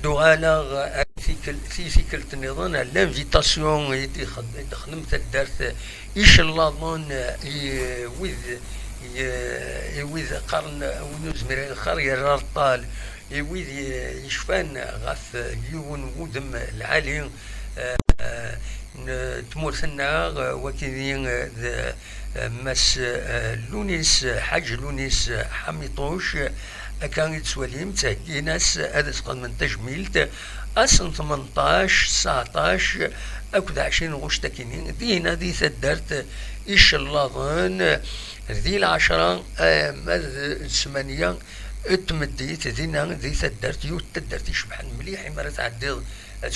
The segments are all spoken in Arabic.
دوغالا ثيكل النظام لانفيتاسيون يدي خدمت الدرت إيش الله ظن يويذ قرن ونزمر خر يرار طال يويذ يشفان غف يون ودم العالي تمورثنا وكذين مس لونيس حاج لونيس حميطوش كان يتسوليم تاكيناس هذا سقط من تجميلت أصلا 18 19 أكد 20 غوش تاكينين دينا دي ثدرت إيش الله ظن ذي العشرة الثمانية اتمديت دينا دي ثدرت يوت تدرت يشبح مليح مرة تعديض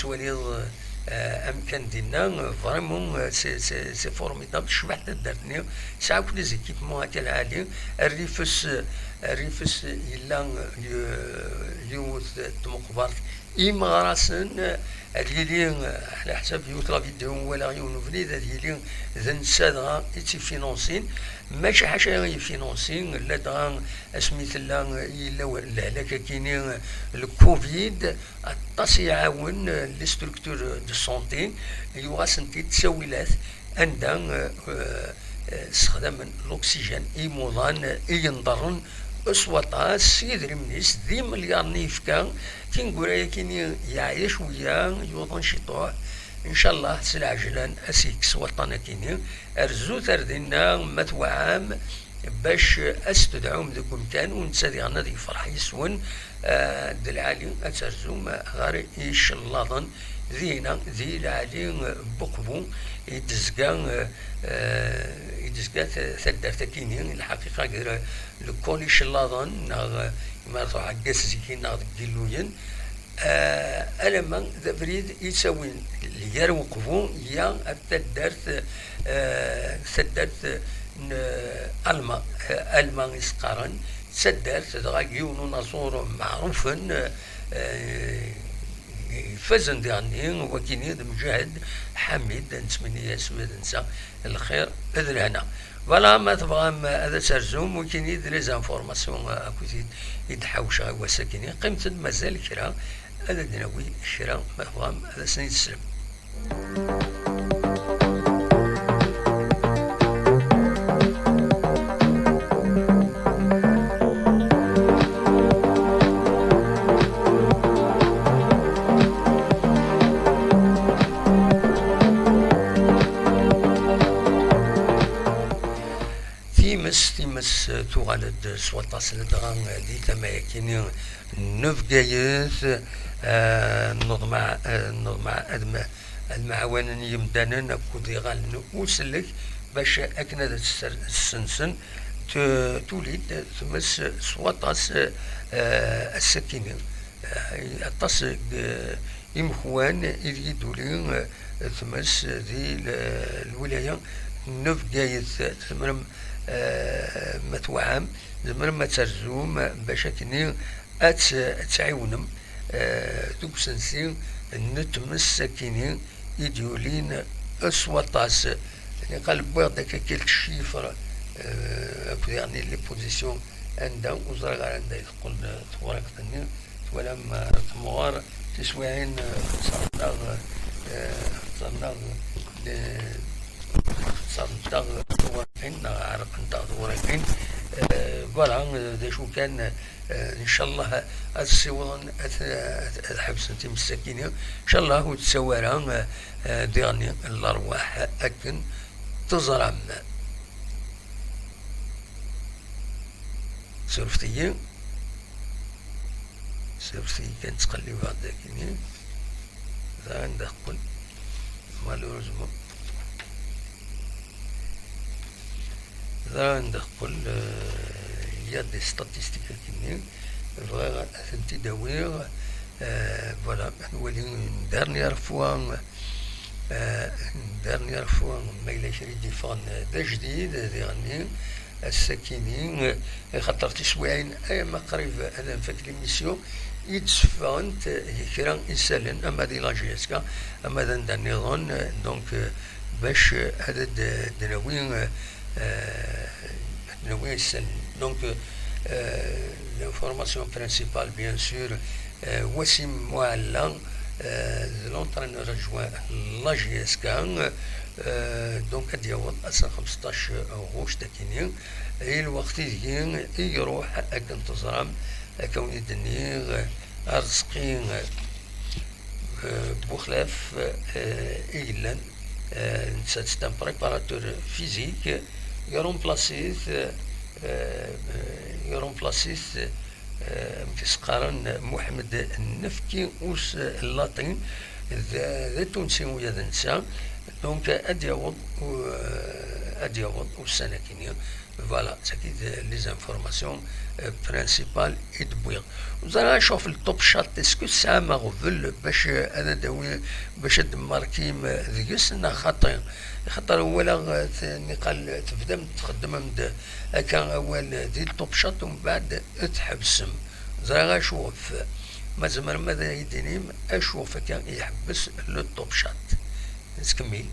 توليض امكان دينا فريمون سي فورميدابل شبح تدرتني ساعه كل زيكيبمون هكا العالي الريفس يلا يوث تمقبرت إما راسن هذيلي على حسب يوث لا فيديو ولا يونفليد هذيلي ذن سادغا يتي فينونسين ماشي حاجه يفينونسين لا دغا سميت لا الا هلاك كاينين الكوفيد الطاس يعاون لي ستركتور دو سونتي يوغاسنتي تساويلات عندها استخدام الاكسجين ايموضان ينضرن اسوطاس يدري منيس ذي مليار نيفكا تنقول كاين يعيش ويا يوضن شطوع ان شاء الله سلعجلان اسيكس وطنا كينين ارزو تردنا متوعام باش استدعوم ذوك مكان ونتسادي غنا دي فرح يسون العالي اترزوم غير ايش اللظن ذينا ذي العالي بقبو يدزقا ثدر تكينين الحقيقة غير لكوليش اللظن ناغ مرتو عقاس زيكين ناغ ديلوين ألما ذا بريد يساوين ليار وقفو يا ثدرت ألما يسقارن ثدرت دغايون نصور معروفا فزن ديالني وكيني مجاهد حميد نتمنى سويد نسا الخير باذن هنا فوالا ما تبغى هذا ترجم وكيني لي زانفورماسيون اكوتي يتحوش هو ساكنين قيمة مازال كرا هذا دناوي كرا ما تبغى هذا سنيد السلم تيمس توغالد سوطاس لدغان دي تماكين نوف جايث نظمع المعاون يمدانا كودي غال وسلك باش اكنا السنسن توليد تمس سوطاس السكينين الطاس يمخوان يدولين تمس دي الولاية نوف جايث تمرم متوعم زمر ما ترزوم باش كني تعاونم دوك سنسين نتمس ساكنين يديولين اسوطاس يعني قال بعض كيلك شيفر يعني لي بوزيسيون عندها وزرا عندها يقول تورك تنين ولا ما تموار تسويعين صندوق ورقين عرق نتاع ورقين فوالا ذا شو كان ان شاء الله السيوان الحبس انت مساكين ان شاء الله وتسوارا ديرني الارواح اكن تزرم سرفتي كانت تقلب هذاك ذا عندك قل مالوريزمون ذا عندك قل يا دي ستاتيستيك كينين فوالا ثنتي داوير فوالا نولي دارنيير فوا ما إلا شري ديفان دا جديد ديرني الساكنين خاطر تسويعين اي ما قريب هذا فات ليميسيون يتسفانت كرا يسالن اما دي لاجيسكا اما دا النظام دونك باش هذا دناوين يسالن دونك l'information principale bien sûr وسيم معلّا لونترينور جوان لا جي اس كان دونك هاد يعوض اصلا 15 غوش تاكيني الوقت يجي يروح هكا نتزرم هكا ونيدني رزقين بوخلاف إيلان نسات ستان بريباراتور فيزيك يرومبلاسيث كيسقارن محمد النفكي وس اللاتين ذا تونسي ويا ذا نسا دونك اديوض والسنه كينيا فوالا تاكيد لي زانفورماسيون برينسيبال يدبويغ وزرا نشوف التوب شات اسكو ساعه ما غفل باش انا داوي باش دماركيم ذيس خاطر اولا قال تبدا تخدم هكا اول ديال التوب شات ومن بعد تحبسم زرا غنشوف ما زمر ماذا يدينيم اشوف كان يحبس لو توب شات نكمل